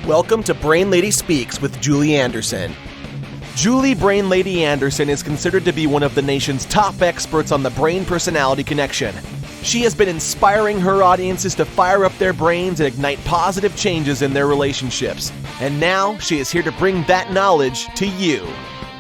Welcome to Brain Lady Speaks with Julie Anderson. Julie Brain Lady Anderson is considered to be one of the nation's top experts on the brain-personality connection. She has been inspiring her audiences to fire up their brains and ignite positive changes in their relationships. And now she is here to bring that knowledge to you.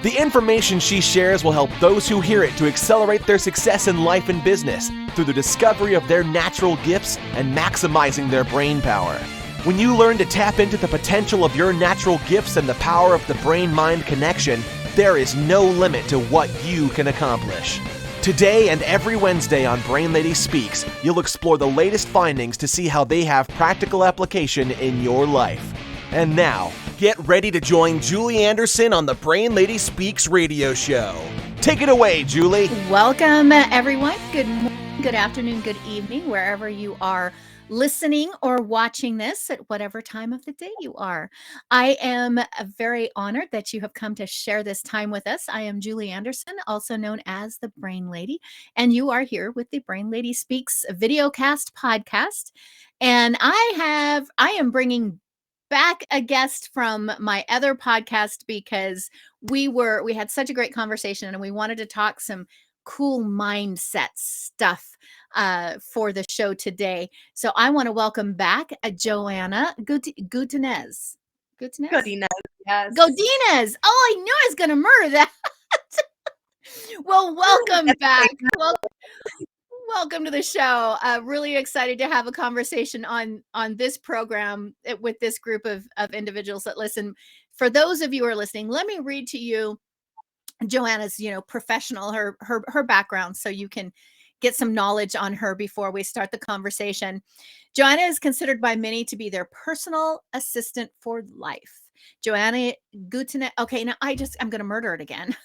The information she shares will help those who hear it to accelerate their success in life and business through the discovery of their natural gifts and maximizing their brain power. When you learn to tap into the potential of your natural gifts and the power of the brain-mind connection, there is no limit to what you can accomplish. Today and every Wednesday on Brain Lady Speaks, you'll explore the latest findings to see how they have practical application in your life. And now, get ready to join Julie Anderson on the Brain Lady Speaks radio show. Take it away, Julie. Welcome, everyone. Good morning, good afternoon, good evening, wherever you are listening or watching this at whatever time of the day you are. I am very honored that you have come to share this time with us. I am Julie Anderson, also known as the Brain Lady, and you are here with the Brain Lady Speaks videocast podcast. And I am bringing back a guest from my other podcast because we had such a great conversation and we wanted to talk some cool mindset stuff for the show today. So I want to welcome back Johanna Godinez. Godinez, yes. Godinez. Oh, I knew I was going to murder that. Well, welcome back. Welcome to the show. Really excited to have a conversation on this program with this group of individuals that listen. For those of you who are listening, let me read to you Johanna's, professional, her background, so you can get some knowledge on her before we start the conversation. Johanna is considered by many to be their personal assistant for life. Johanna Godinez. Okay, now I'm going to murder it again.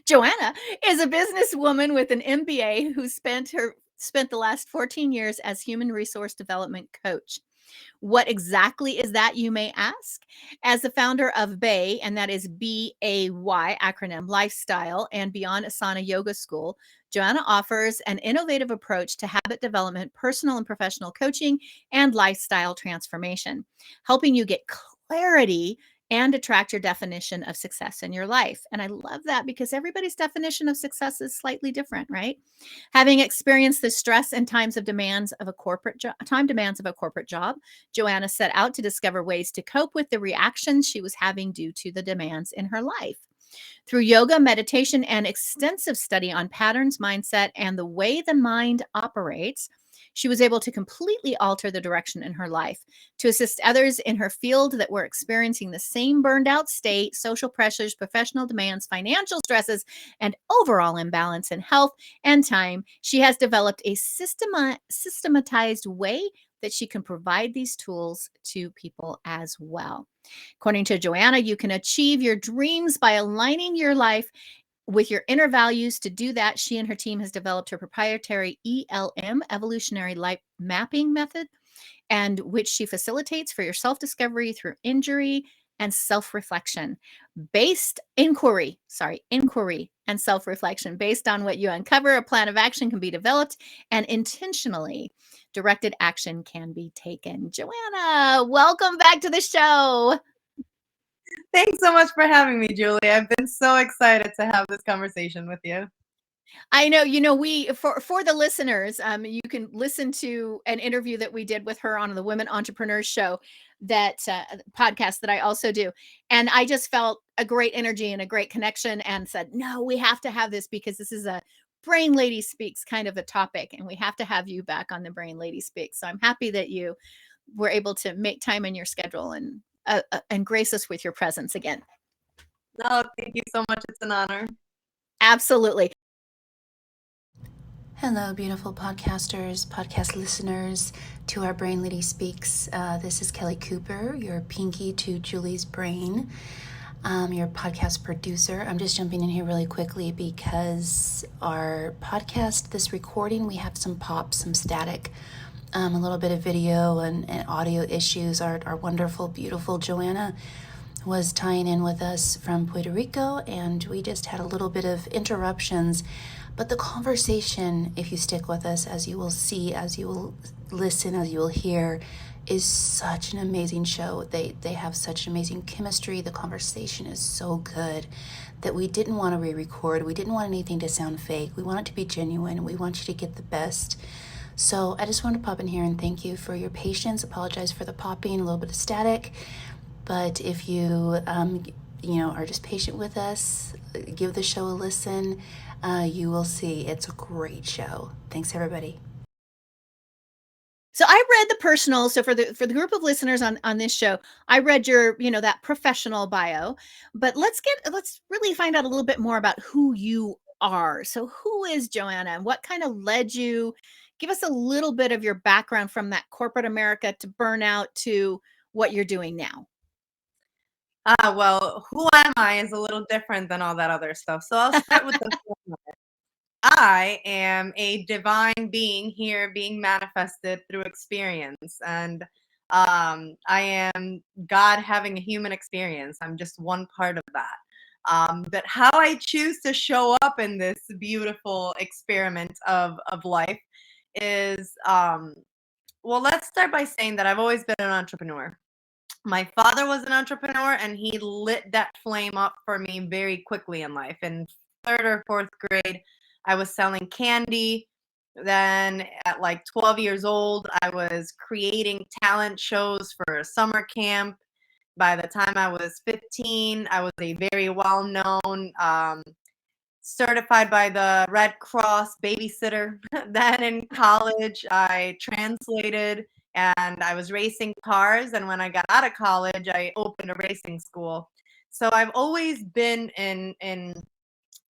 Johanna is a businesswoman with an MBA who spent the last 14 years as human resource development coach. What exactly is that, you may ask? As the founder of Bay, and that is BAY acronym, Lifestyle and Beyond Asana Yoga School, Johanna offers an innovative approach to habit development, personal and professional coaching, and lifestyle transformation, helping you get clarity and attract your definition of success in your life. And I love that because everybody's definition of success is slightly different, right? Having experienced the stress and demands of a corporate job, Johanna set out to discover ways to cope with the reactions she was having due to the demands in her life. Through yoga, meditation, and extensive study on patterns, mindset, and the way the mind operates, she was able to completely alter the direction in her life to assist others in her field that were experiencing the same burned out state, social pressures, professional demands, financial stresses, and overall imbalance in health and time. She has developed a systematized way that she can provide these tools to people as well. According to Johanna, you can achieve your dreams by aligning your life with your inner values. To do that, she and her team has developed her proprietary ELM, evolutionary life mapping method, and which she facilitates for your self-discovery through inquiry and self-reflection. Inquiry and self-reflection. Based on what you uncover, a plan of action can be developed and intentionally directed action can be taken. Johanna, welcome back to the show. Thanks so much for having me, Julie. I've been so excited to have this conversation with you. I know, we for the listeners, you can listen to an interview that we did with her on the Women Entrepreneurs Show, that podcast that I also do. And I just felt a great energy and a great connection and said, no, we have to have this because this is a Brain Lady Speaks kind of a topic, and we have to have you back on the Brain Lady Speaks. So I'm happy that you were able to make time in your schedule and grace us with your presence again. No, thank you so much. It's an honor. Absolutely. Hello, beautiful podcasters, podcast listeners to our Brain Lady Speaks. This is Kelli Cooper, your pinky to Julie's brain, your podcast producer. I'm just jumping in here really quickly because our podcast, this recording, we have some pops, some static, a little bit of video and audio issues. Our wonderful, beautiful Johanna was tying in with us from Puerto Rico, and we just had a little bit of interruptions. But the conversation, if you stick with us, as you will see, as you will listen, as you will hear, is such an amazing show. They have such amazing chemistry. The conversation is so good that we didn't want to re-record. We didn't want anything to sound fake. We want it to be genuine. We want you to get the best. So I just want to pop in here and thank you for your patience. Apologize for the popping, a little bit of static. But if you, are just patient with us, give the show a listen, you will see it's a great show. Thanks, everybody. So I read the personal. So for the group of listeners on this show, I read your, that professional bio, but let's really find out a little bit more about who you are. So who is Johanna and what kind of led you? Give us a little bit of your background from that corporate America to burnout to what you're doing now. Well, who am I is a little different than all that other stuff. So I'll start with the former. I am a divine being here being manifested through experience. And I am God having a human experience. I'm just one part of that. But how I choose to show up in this beautiful experiment of life is, well, let's start by saying that I've always been an entrepreneur. My father was an entrepreneur and he lit that flame up for me very quickly in life. In third or fourth grade, I was selling candy. Then at like 12 years old, I was creating talent shows for a summer camp. By the time I was 15, I was a very well-known, certified by the Red Cross babysitter. Then in college, I translated and I was racing cars. And when I got out of college, I opened a racing school. So I've always been in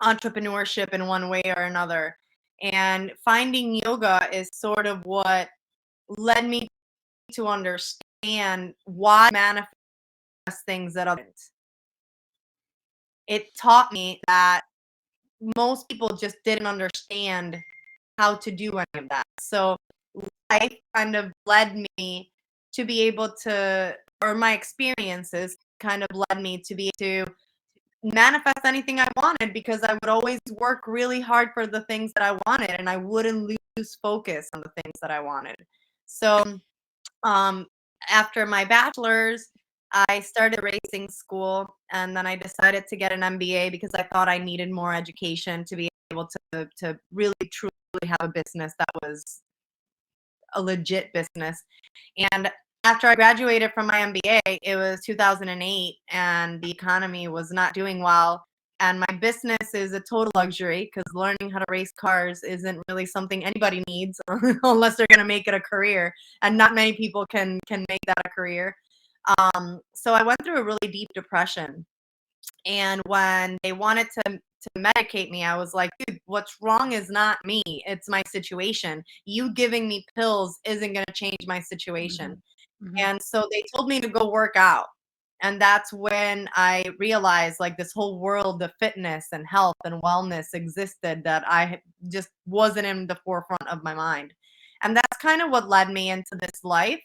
entrepreneurship in one way or another. And finding yoga is sort of what led me to understand why I manifest things that others. It taught me that most people just didn't understand how to do any of that. So life kind of led me to be able to, or my experiences kind of led me to be able to manifest anything I wanted, because I would always work really hard for the things that I wanted and I wouldn't lose focus on the things that I wanted. So after my bachelor's, I started racing school, and then I decided to get an MBA because I thought I needed more education to be able to really truly have a business that was a legit business. And after I graduated from my MBA, it was 2008 and the economy was not doing well. And my business is a total luxury because learning how to race cars isn't really something anybody needs unless they're going to make it a career. And not many people can make that a career. So I went through a really deep depression. And when they wanted to medicate me, I was like, dude, what's wrong is not me. It's my situation. You giving me pills isn't going to change my situation. Mm-hmm. And so they told me to go work out. And that's when I realized like this whole world of fitness and health and wellness existed that I just wasn't in the forefront of my mind. And that's kind of what led me into this life.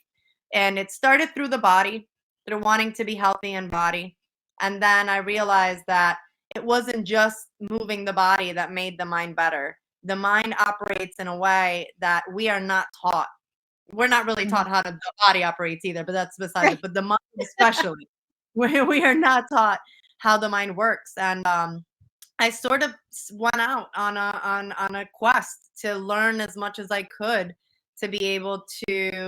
And it started through the body, through wanting to be healthy in body. And then I realized that it wasn't just moving the body that made the mind better. The mind operates in a way that we are not taught. We're not really taught how the body operates either, but that's beside it. But the mind especially, we are not taught how the mind works. And I sort of went out on a quest to learn as much as I could to be able to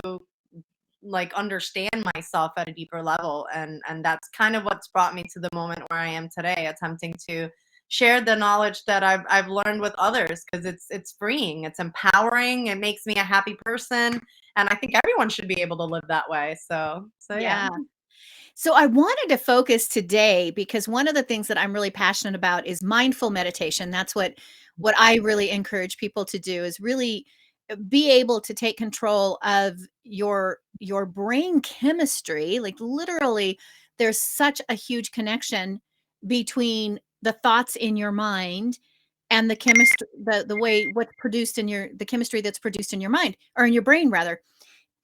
like understand myself at a deeper level, and that's kind of what's brought me to the moment where I am today, attempting to share the knowledge that I've learned with others, because it's freeing, it's empowering, it makes me a happy person, and I think everyone should be able to live that way. So yeah. So I wanted to focus today because one of the things that I'm really passionate about is mindful meditation. That's what I really encourage people to do, is really be able to take control of your brain chemistry. Like literally, there's such a huge connection between the thoughts in your mind and the chemistry, the way what's produced in the chemistry that's produced in your mind, or in your brain rather.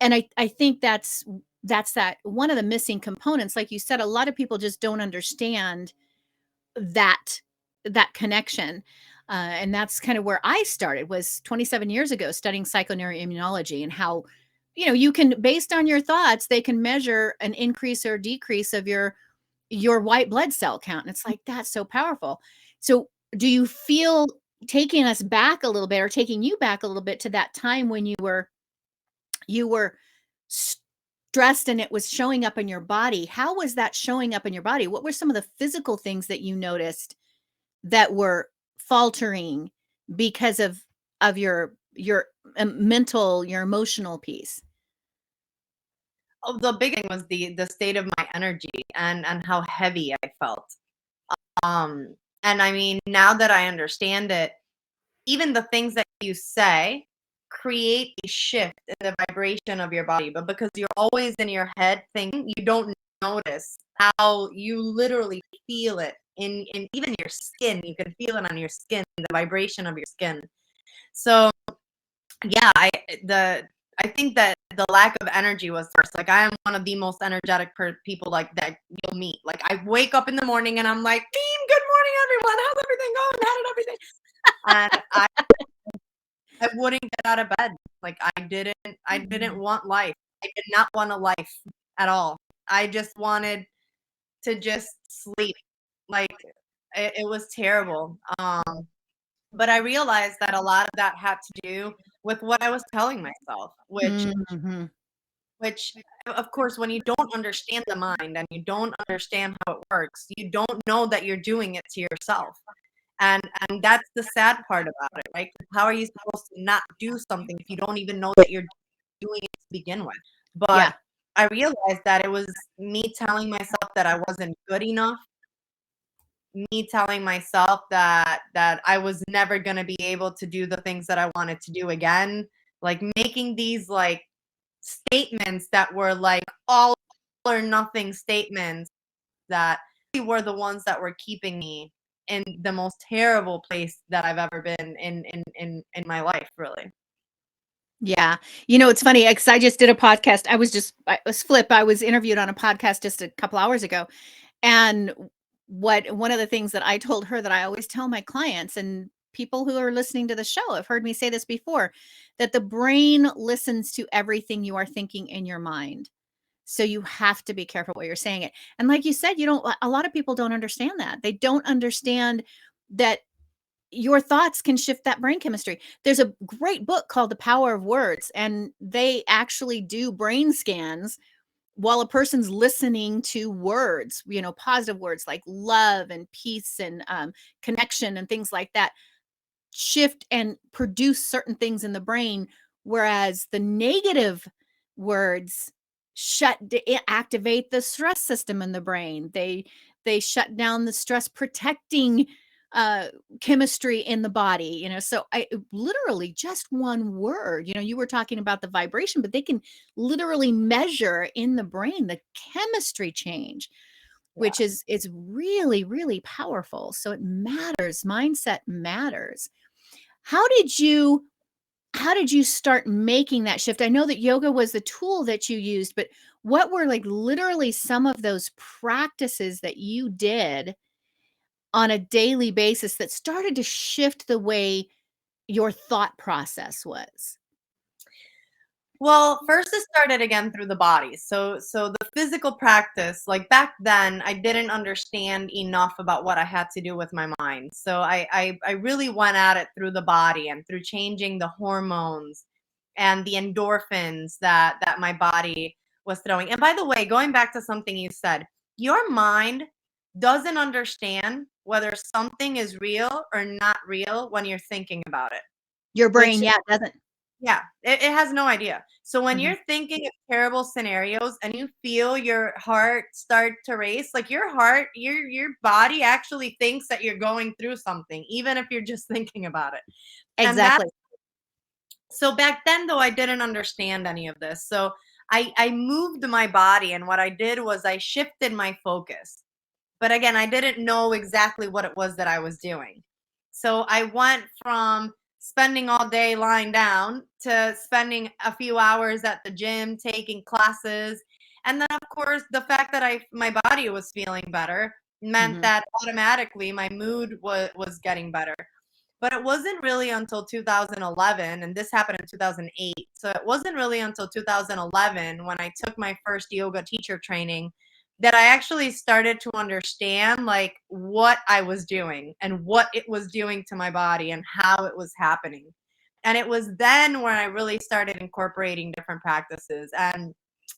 And I think that's that one of the missing components. Like you said, a lot of people just don't understand that connection. And that's kind of where I started, was 27 years ago, studying psychoneuroimmunology, and how, you can, based on your thoughts, they can measure an increase or decrease of your white blood cell count. And it's like, that's so powerful. So do you feel, taking us back a little bit, or taking you back a little bit to that time when you were stressed and it was showing up in your body, how was that showing up in your body? What were some of the physical things that you noticed that were faltering because of your mental, your emotional piece? Oh, the big thing was the state of my energy and how heavy I felt. And I mean, now that I understand it, even the things that you say create a shift in the vibration of your body. But because you're always in your head thinking, you don't notice how you literally feel it in even your skin. You can feel it on your skin, the vibration of your skin. So yeah, I think that the lack of energy was first. Like, I am one of the most energetic people like that you'll meet. Like, I wake up in the morning and I'm like, "Team, good morning, everyone. How's everything going? How did everything?" And I wouldn't get out of bed. Like, I didn't want life. I did not want a life at all. I just wanted to just sleep. Like, it was terrible. But I realized that a lot of that had to do with what I was telling myself, Mhm. which of course, when you don't understand the mind and you don't understand how it works, you don't know that you're doing it to yourself. And that's the sad part about it, right? How are you supposed to not do something if you don't even know that you're doing it to begin with? But Yeah. I realized that it was me telling myself that I wasn't good enough, me telling myself that I was never going to be able to do the things that I wanted to do again, like making these like statements that were like all or nothing statements that were the ones that were keeping me in the most terrible place that I've ever been in my life, really. Yeah. It's funny, because I just did a podcast. I was Flip. I was interviewed on a podcast just a couple hours ago. And one of the things that I told her, that I always tell my clients, and people who are listening to the show have heard me say this before, that the brain listens to everything you are thinking in your mind. So you have to be careful what you're saying it. And like you said, a lot of people don't understand that. They don't understand that your thoughts can shift that brain chemistry. There's a great book called The Power of Words, and they actually do brain scans while a person's listening to words, positive words like love and peace and connection and things like that, shift and produce certain things in the brain, whereas the negative words activate the stress system in the brain. They shut down the stress protecting uh chemistry in the body. So I literally, just one word, you were talking about the vibration, but they can literally measure in the brain the chemistry change, Yeah. which is really, really powerful. So it matters. Mindset matters. How did you start making that shift? I know that yoga was the tool that you used, but what were, like, literally some of those practices that you did on a daily basis that started to shift the way your thought process was? Well, first it started again through the body. So the physical practice, like back then, I didn't understand enough about what I had to do with my mind. So I really went at it through the body and through changing the hormones and the endorphins that my body was throwing. And by the way, going back to something you said, your mind doesn't understand whether something is real or not real when you're thinking about it, Your which brain, yeah, doesn't. yeah, it has no idea. So when Mhm. you're thinking of terrible scenarios and you feel your heart start to race, like your heart, your body actually thinks that you're going through something, even if you're just thinking about it. And that's Exactly. so back then though I didn't understand any of this. So I moved my body, and what I did was I shifted my focus. But again, I didn't know exactly what it was that I was doing. So I went from spending all day lying down to spending a few hours at the gym taking classes. And then of course, the fact that my body was feeling better meant Mhm. that automatically my mood was getting better. But it wasn't really until 2011, and this happened in 2008. So it wasn't really until 2011 when I took my first yoga teacher training that I actually started to understand like what I was doing and what it was doing to my body and how it was happening. And it was then when I really started incorporating different practices. And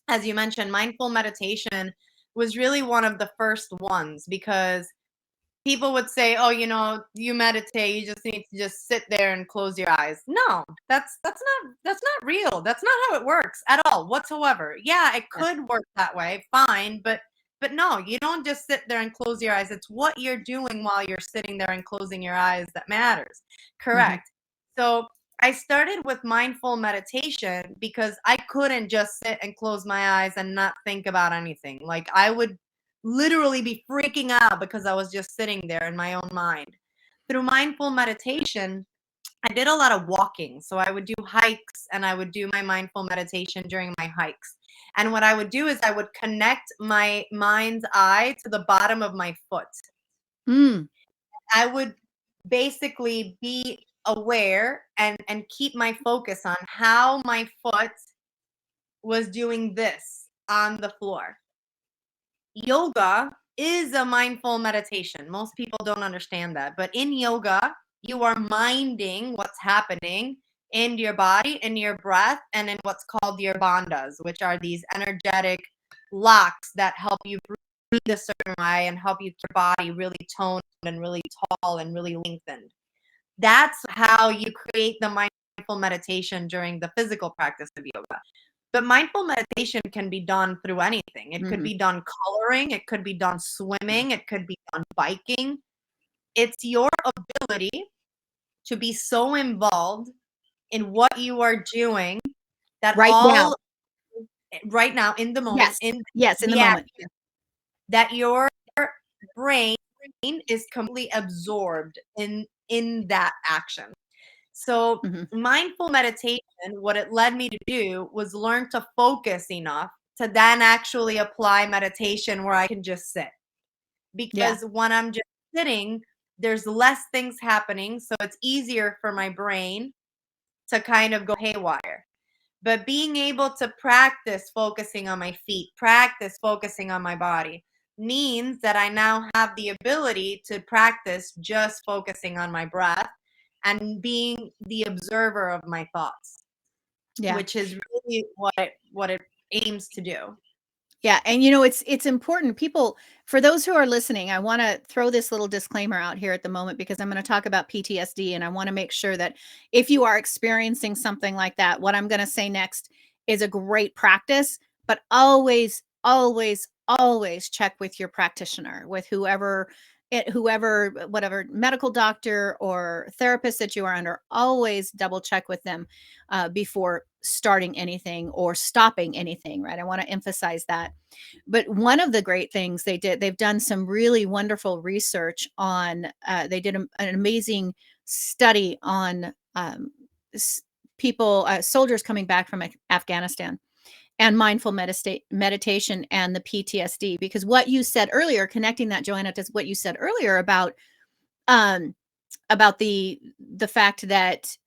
as you mentioned, mindful meditation was really one of the first ones, because people would say, "Oh, you meditate, you just need to just sit there and close your eyes." No, that's not real. That's not how it works at all whatsoever. Yeah, it could work that way, fine, but no, you don't just sit there and close your eyes. It's what you're doing while you're sitting there and closing your eyes that matters. Correct. So I started with mindful meditation because I couldn't just sit and close my eyes and not think about anything. Like I would literally be freaking out because I was just sitting there in my own mind. Through mindful meditation, I did a lot of walking. So I would do hikes and I would do my mindful meditation during my hikes. And what I would do is I would connect my mind's eye to the bottom of my foot. Mm. I would basically be aware and keep my focus on how my foot was doing this on the floor. Yoga is a mindful meditation. Most people don't understand that. But in yoga, you are minding what's happening in your body, in your breath, and in what's called your bandhas, which are these energetic locks that help you breathe a certain way and help you keep your body really toned and really tall and really lengthened. That's how you create the mindful meditation during the physical practice of yoga. But mindful meditation can be done through anything. It could be done coloring, it could be done swimming, it could be done biking. It's your ability to be so involved in what you are doing that Right now. right now in the moment, Yes, in the moment. action, that your brain is completely absorbed in that action. So mindful meditation, what it led me to do was learn to focus enough to then actually apply meditation where I can just sit. Because when I'm just sitting, there's less things happening. So it's easier for my brain to kind of go haywire. But being able to practice focusing on my feet, practice focusing on my body, means that I now have the ability to practice just focusing on my breath and being the observer of my thoughts, which is really what it aims to do. Yeah, and it's important. People, for those who are listening, I want to throw this little disclaimer out here at the moment because I'm going to talk about PTSD, and I want to make sure that if you are experiencing something like that, what I'm going to say next is a great practice, but always, always, always check with your practitioner, with whoever, whatever medical doctor or therapist that you are under. Always double check with them before starting anything or stopping anything, right? I want to emphasize that. But one of the great things they've done some really wonderful research on, they did an amazing study on people, soldiers coming back from Afghanistan, and mindful meditation and the PTSD. Because what you said earlier, connecting that, Johanna, to what you said earlier about the fact that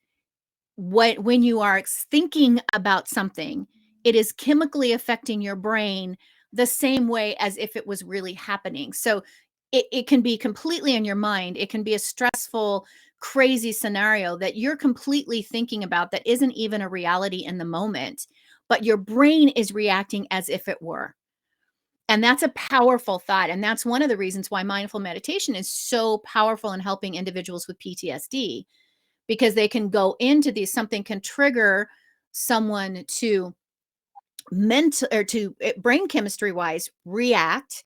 when you are thinking about something, it is chemically affecting your brain the same way as if it was really happening. So it can be completely in your mind. It can be a stressful, crazy scenario that you're completely thinking about that isn't even a reality in the moment, but your brain is reacting as if it were. And that's a powerful thought. And that's one of the reasons why mindful meditation is so powerful in helping individuals with PTSD, because they can go into these, something can trigger someone to mental or to brain chemistry wise react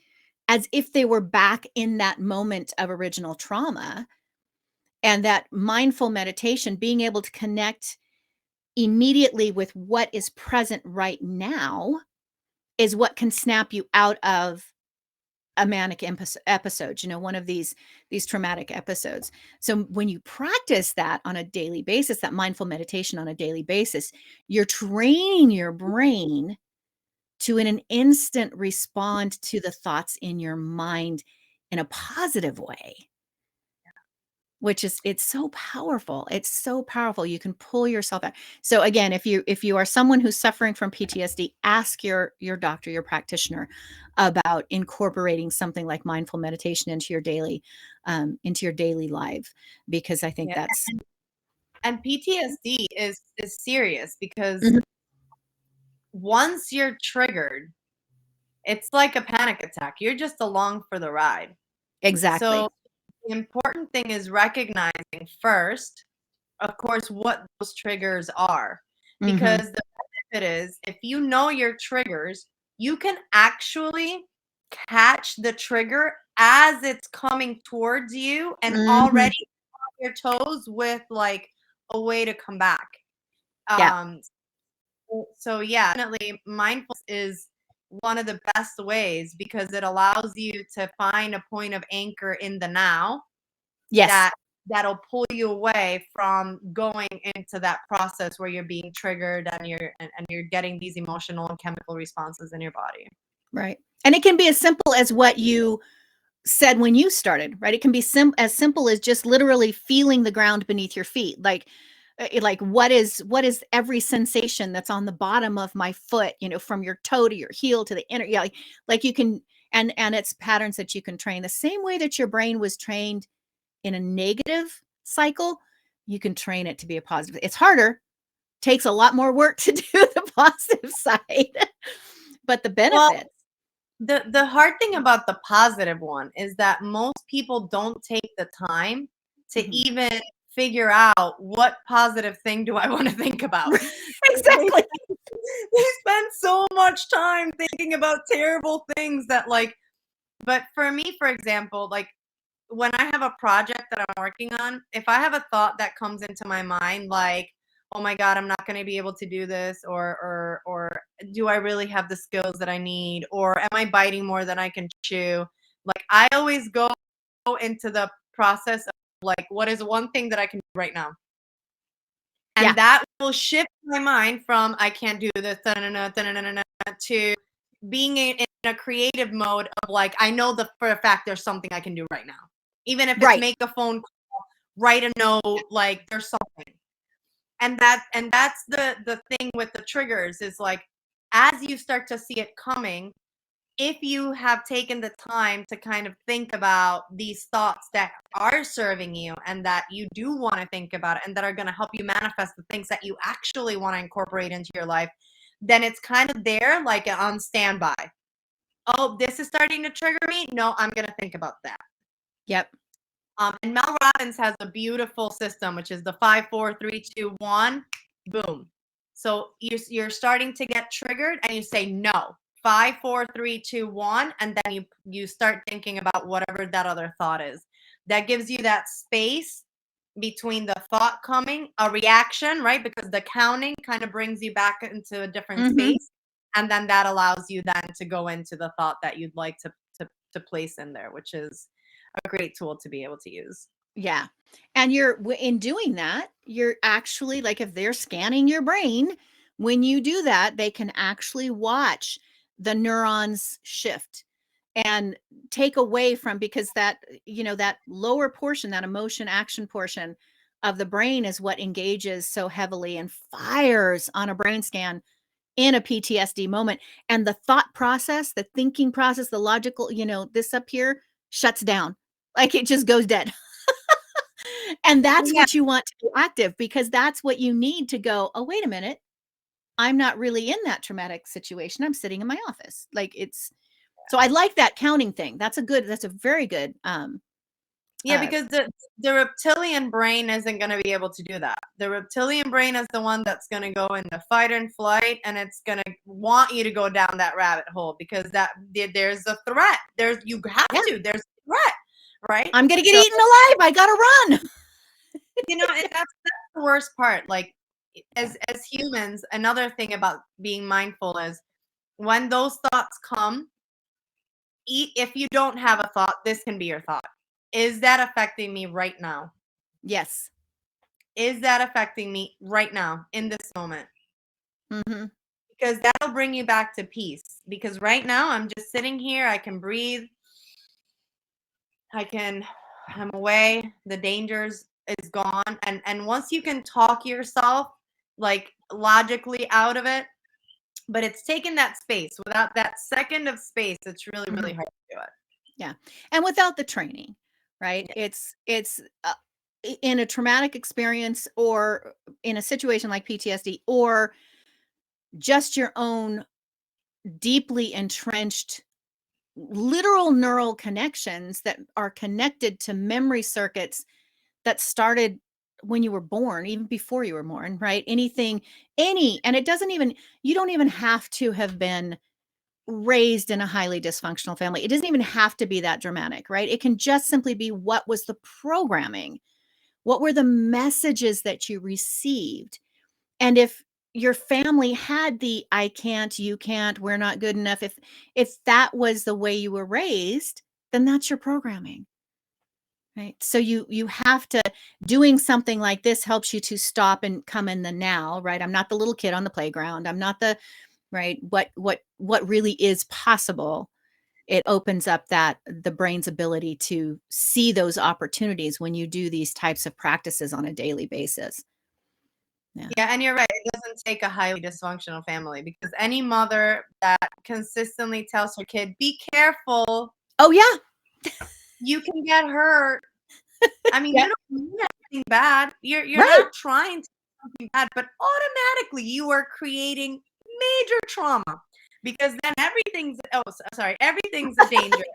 as if they were back in that moment of original trauma. And that mindful meditation, being able to connect immediately with what is present right now, is what can snap you out of a manic episode, one of these traumatic episodes. So when you practice that on a daily basis, that mindful meditation on a daily basis, you're training your brain to in an instant respond to the thoughts in your mind in a positive way, which is, it's so powerful. It's so powerful. You can pull yourself out. So again, if you are someone who's suffering from PTSD, ask your doctor, your practitioner, about incorporating something like mindful meditation into your daily life, because I think Yeah. that's And PTSD is serious because Mhm. once you're triggered, it's like a panic attack. You're just along for the ride. Exactly. So the important thing is recognizing first, of course, what those triggers are. Mhm. Because the benefit is, if you know your triggers, you can actually catch the trigger as it's coming towards you and Mhm. already on your toes with like a way to come back. Yeah. So yeah, definitely mindfulness is one of the best ways because it allows you to find a point of anchor in the now Yes. that'll pull you away from going into that process where you're being triggered and you're getting these emotional and chemical responses in your body. Right. And it can be as simple as what you said when you started, right? It can be as simple as just literally feeling the ground beneath your feet. Like what is every sensation that's on the bottom of my foot, from your toe to your heel to the inner, yeah, like you can, and it's patterns that you can train the same way that your brain was trained in a negative cycle. You can train it to be a positive. It's harder, takes a lot more work to do the positive side, but the Well, benefits. the hard thing about the positive one is that most people don't take the time to Mhm. even figure out what positive thing do I want to think about. Exactly. They spend so much time thinking about terrible things that but for me, for example, like when I have a project that I'm working on, if I have a thought that comes into my mind like, oh my God, I'm not going to be able to do this, or do I really have the skills that I need, or am I biting more than I can chew? Like I always go into the process of like, what is one thing that I can do right now? Yeah. And that will shift my mind from I can't do this to being in a creative mode of like, I know for a fact there's something I can do right now. Even if it's Right. make a phone call, write a note, like there's something. And that's the thing with the triggers is like, as you start to see it coming, if you have taken the time to kind of think about these thoughts that are serving you and that you do want to think about and that are going to help you manifest the things that you actually want to incorporate into your life, then it's kind of there like on standby. Oh, this is starting to trigger me. No, I'm going to think about that. Yep. And Mel Robbins has a beautiful system, which is the 5, 4, 3, 2, 1, boom. So you're starting to get triggered and you say no. 5, 4, 3, 2, 1, and then you start thinking about whatever that other thought is. That gives you that space between the thought coming, a reaction, right? Because the counting kind of brings you back into a different Mhm. space, and then that allows you then to go into the thought that you'd like to place in there, which is a great tool to be able to use. Yeah. And in doing that, you're actually, like, if they're scanning your brain, when you do that, they can actually watch the neurons shift and take away from, because that lower portion, that emotion action portion of the brain is what engages so heavily and fires on a brain scan in a PTSD moment. And the thought process, the thinking process, the logical, this up here shuts down. Like it just goes dead. And that's Yeah. what you want to be active, because that's what you need to go, oh, wait a minute. I'm not really in that traumatic situation. I'm sitting in my office. So I like that counting thing. That's a very good, Yeah, because the reptilian brain isn't going to be able to do that. The reptilian brain is the one that's going to go into fight and flight, and it's going to want you to go down that rabbit hole because there's a threat. You have yeah, to. There's a threat, right? I'm going to get So, eaten alive. I got to run. and that's the worst part. Like as humans, another thing about being mindful is when those thoughts come, if you don't have a thought, this can be your thought. Is that affecting me right now? Yes. Is that affecting me right now in this moment? Mm-hmm. Because that'll bring you back to peace. Because right now I'm just sitting here, I can breathe. I can I'm away. The dangers is gone. And once you can talk yourself like logically out of it, but it's taken that space. Without that second of space, it's really, really hard to do it. Yeah. And without the training, right? Yeah. It's in a traumatic experience or in a situation like PTSD or just your own deeply entrenched literal neural connections that are connected to memory circuits that started when you were born, even before you were born, right? And it doesn't even, you don't even have to have been raised in a highly dysfunctional family. It doesn't even have to be that dramatic, right? It can just simply be what was the programming? What were the messages that you received? And if your family had the I can't, you can't, we're not good enough, if that was the way you were raised, then that's your programming. Right. So you have to, doing something like this helps you to stop and come in the now, right? I'm not the little kid on the playground. I'm not the, right, what really is possible. It opens up the brain's ability to see those opportunities when you do these types of practices on a daily basis. Yeah, and you're right. It doesn't take a highly dysfunctional family, because any mother that consistently tells her kid, be careful, Oh yeah. you can get hurt. I mean, Yeah. you don't mean anything bad. You're Right. not trying to do something bad, but automatically you are creating major trauma, because then everything's everything's a danger.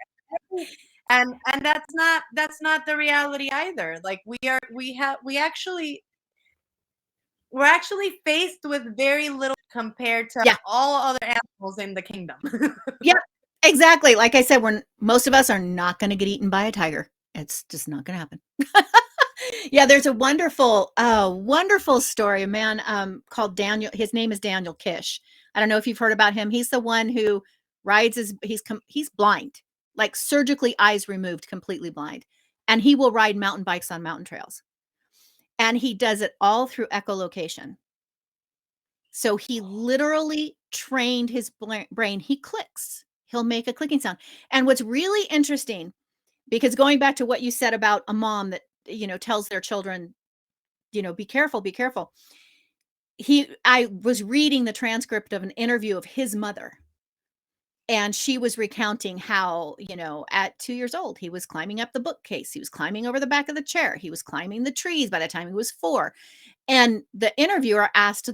And that's not the reality either. Like we're actually faced with very little compared to Yeah. all other animals in the kingdom. Yeah, exactly. Like I said, most of us are not going to get eaten by a tiger. It's just not going to happen. Yeah, there's a wonderful story. A man called Daniel. His name is Daniel Kish. I don't know if you've heard about him. He's the one who he's blind, like surgically eyes removed, completely blind, and he will ride mountain bikes on mountain trails. And he does it all through echolocation. So he literally trained his brain. He clicks. He'll make a clicking sound. And what's really interesting, because going back to what you said about a mom that, tells their children, be careful, be careful. I was reading the transcript of an interview of his mother. And she was recounting how, at 2 years old, he was climbing up the bookcase. He was climbing over the back of the chair. He was climbing the trees by the time he was 4. And the interviewer asked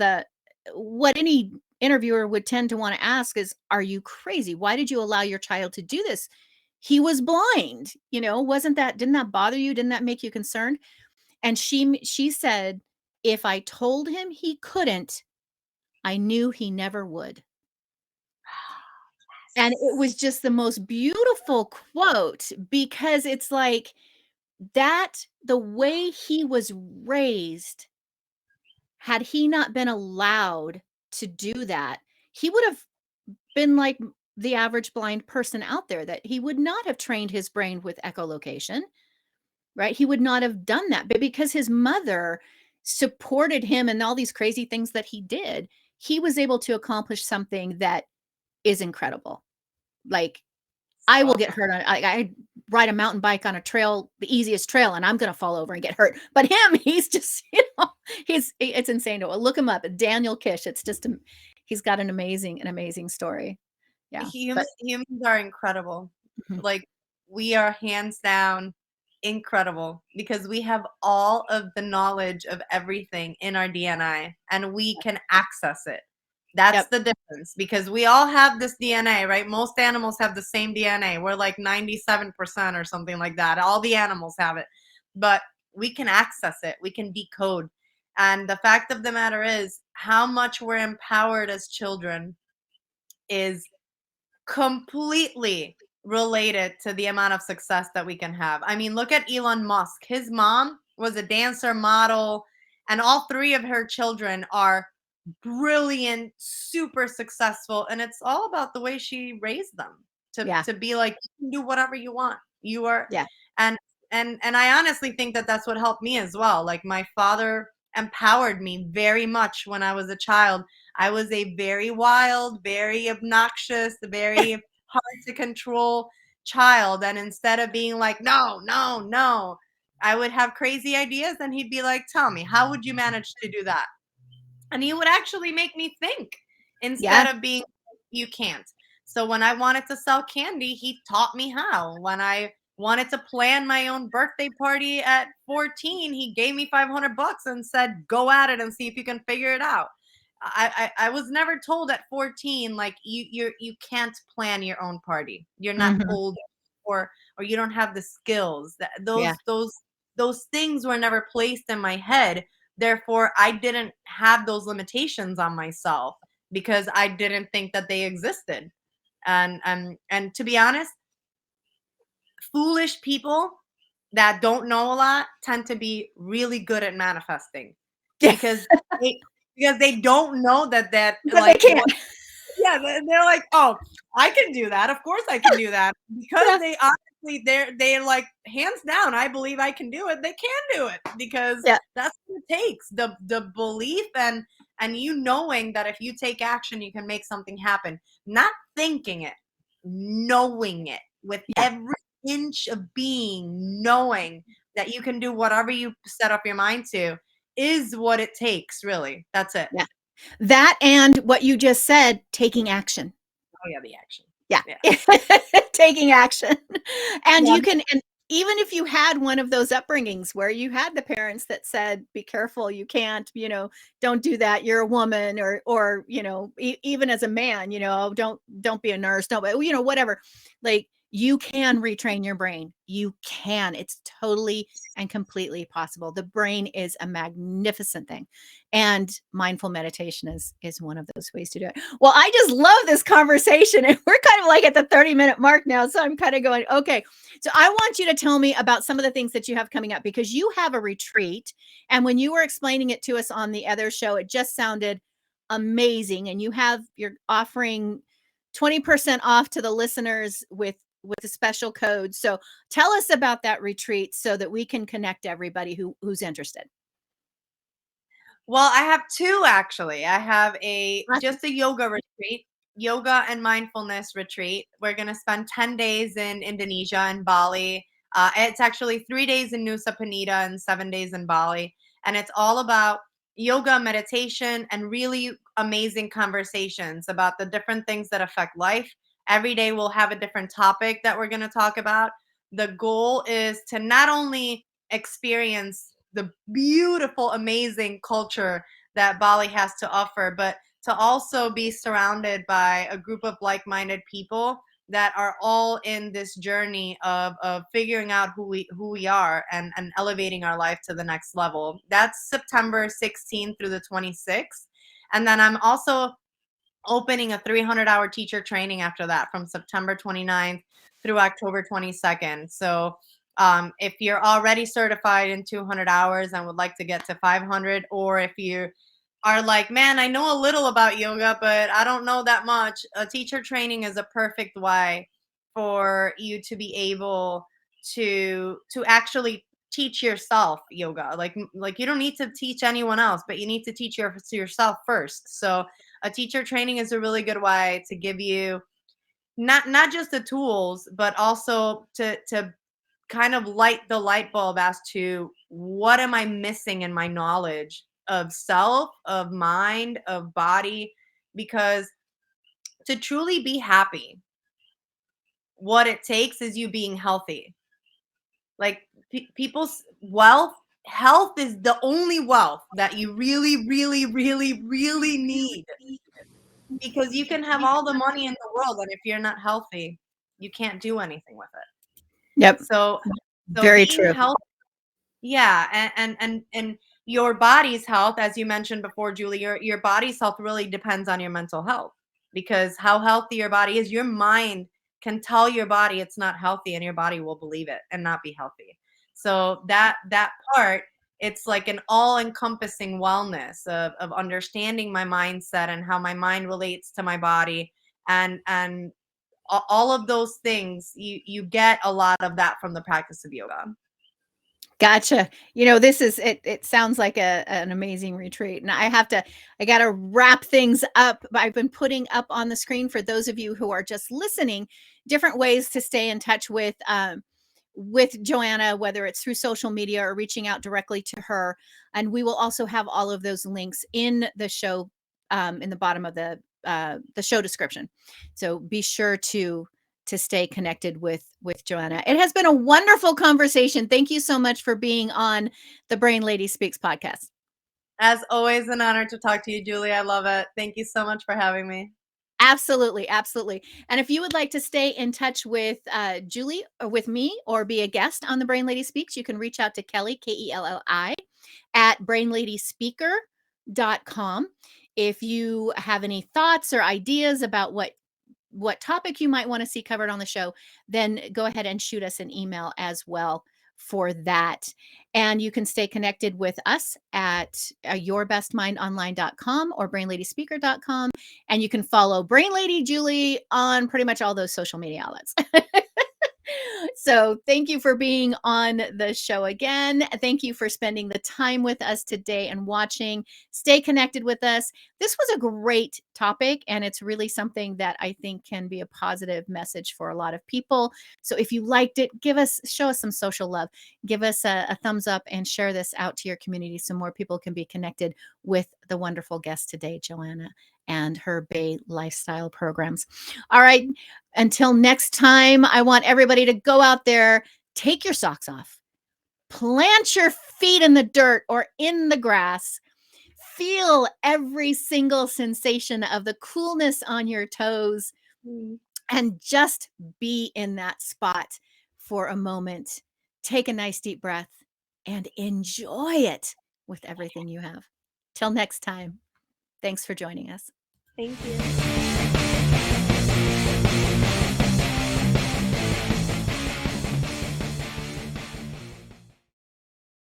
what any interviewer would tend to want to ask is, are you crazy? Why did you allow your child to do this? He was blind, didn't that bother you? Didn't that make you concerned? And she said, if I told him he couldn't, I knew he never would. And it was just the most beautiful quote, because it's like that, the way he was raised, had he not been allowed to do that, he would have been like the average blind person out there, that he would not have trained his brain with echolocation, right? He would not have done that. But because his mother supported him and all these crazy things that he did, he was able to accomplish something that is incredible. Like, I will get hurt I ride a mountain bike on a trail, the easiest trail, and I'm going to fall over and get hurt. But him, he's just, it's insane to look him up. Daniel Kish. It's just, he's got an amazing story. Yeah. Humans are incredible. Mhm. Like, we are hands down incredible, because we have all of the knowledge of everything in our DNA, and we can access it. That's the difference, because we all have this DNA, right? Most animals have the same DNA. We're like 97% or something like that. All the animals have it, but we can access it. We can decode. And the fact of the matter is, how much we're empowered as children is completely related to the amount of success that we can have. I mean, look at Elon Musk. His mom was a dancer, model, and all 3 of her children are brilliant, super successful, and it's all about the way she raised them to be like, you can do whatever you want. You are and I honestly think that that's what helped me as well. Like, my father empowered me very much when I was a child. I was a very wild, very obnoxious, very hard to control child, and instead of being like, no, no, no, I would have crazy ideas, and he'd be like, tell me, how would you manage to do that? And he would actually make me think instead of being, you can't. So when I wanted to sell candy, he taught me how. When I wanted to plan my own birthday party at 14, he gave me $500 and said, go at it and see if you can figure it out. I was never told at 14, like, you can't plan your own party. You're not old, or you don't have the skills. Those things were never placed in my head. Therefore, I didn't have those limitations on myself because I didn't think that they existed. And to be honest, foolish people that don't know a lot tend to be really good at manifesting because they don't know that But like, they can't. They're like, oh, I can do that. Of course I can do that, because they honestly, they're like, hands down, I believe I can do it. They can do it because that's what it takes. The belief and you knowing that if you take action, you can make something happen. Not thinking it, knowing it with every inch of being, knowing that you can do whatever you set up your mind to is what it takes, really. That's it. Yeah. That and what you just said, taking action. Oh yeah, the action. Yeah. Taking action. And you can, and even if you had one of those upbringings where you had the parents that said, be careful, you can't, don't do that, you're a woman, or even as a man, don't be a nurse, don't, whatever. Like, you can retrain your brain. You can. It's totally and completely possible. The brain is a magnificent thing. And mindful meditation is one of those ways to do it. Well, I just love this conversation. And we're kind of like at the 30-minute mark now. So I'm kind of going, okay. So I want you to tell me about some of the things that you have coming up, because you have a retreat. And when you were explaining it to us on the other show, it just sounded amazing. And you're offering 20% off to the listeners with a special code. So tell us about that retreat so that we can connect everybody who's interested. Well, I have two, actually. I have just a yoga retreat, yoga and mindfulness retreat. We're going to spend 10 days in Indonesia and Bali. It's actually 3 days in Nusa Penida and 7 days in Bali. And it's all about yoga, meditation, and really amazing conversations about the different things that affect life. Every day we'll have a different topic that we're going to talk about. The goal is to not only experience the beautiful, amazing culture that Bali has to offer, but to also be surrounded by a group of like-minded people that are all in this journey of figuring out who we are and elevating our life to the next level. That's September 16th through the 26th. And then I'm also opening a 300-hour teacher training after that from September 29th through October 22nd. So if you're already certified in 200 hours and would like to get to 500, or if you are like, man, I know a little about yoga, but I don't know that much, a teacher training is a perfect way for you to be able to actually teach yourself yoga. Like you don't need to teach anyone else, but you need to teach yourself first. So a teacher training is a really good way to give you not just the tools, but also to kind of light the light bulb as to what am I missing in my knowledge of self, of mind, of body. Because to truly be happy, what it takes is you being healthy. Like people's health is the only wealth that you really, really, really, really need. Because you can have all the money in the world, and if you're not healthy, you can't do anything with it. Yep. So very true. Yeah, and your body's health, as you mentioned before, Julie, your body's health really depends on your mental health, because how healthy your body is, your mind can tell your body it's not healthy, and your body will believe it and not be healthy. So that part, it's like an all-encompassing wellness of understanding my mindset and how my mind relates to my body, and all of those things. You get a lot of that from the practice of yoga. Gotcha. This is it. It sounds like an amazing retreat, and I got to wrap things up. I've been putting up on the screen for those of you who are just listening, different ways to stay in touch with Johanna, whether it's through social media or reaching out directly to her. And we will also have all of those links in the show, in the bottom of the show description. So be sure to stay connected with Johanna. It has been a wonderful conversation. Thank you so much for being on the Brain Lady Speaks podcast. As always, an honor to talk to you, Julie. I love it. Thank you so much for having me. Absolutely. Absolutely. And if you would like to stay in touch with Julie or with me or be a guest on the Brain Lady Speaks, you can reach out to Kelli, Kelli, at brainladyspeaker.com. If you have any thoughts or ideas about what topic you might want to see covered on the show, then go ahead and shoot us an email as well for that. And you can stay connected with us at yourbestmindonline.com or brainladyspeaker.com. And you can follow Brain Lady Julie on pretty much all those social media outlets. So thank you for being on the show again. Thank you for spending the time with us today and watching. Stay connected with us. This was a great topic, and it's really something that I think can be a positive message for a lot of people. So if you liked it, show us some social love. Give us a thumbs up and share this out to your community so more people can be connected with the wonderful guest today, Johanna, and her Baylifestyle programs. All right. Until next time, I want everybody to go out there, take your socks off, plant your feet in the dirt or in the grass, feel every single sensation of the coolness on your toes, and just be in that spot for a moment. Take a nice deep breath and enjoy it with everything you have. Till next time. Thanks for joining us. Thank you.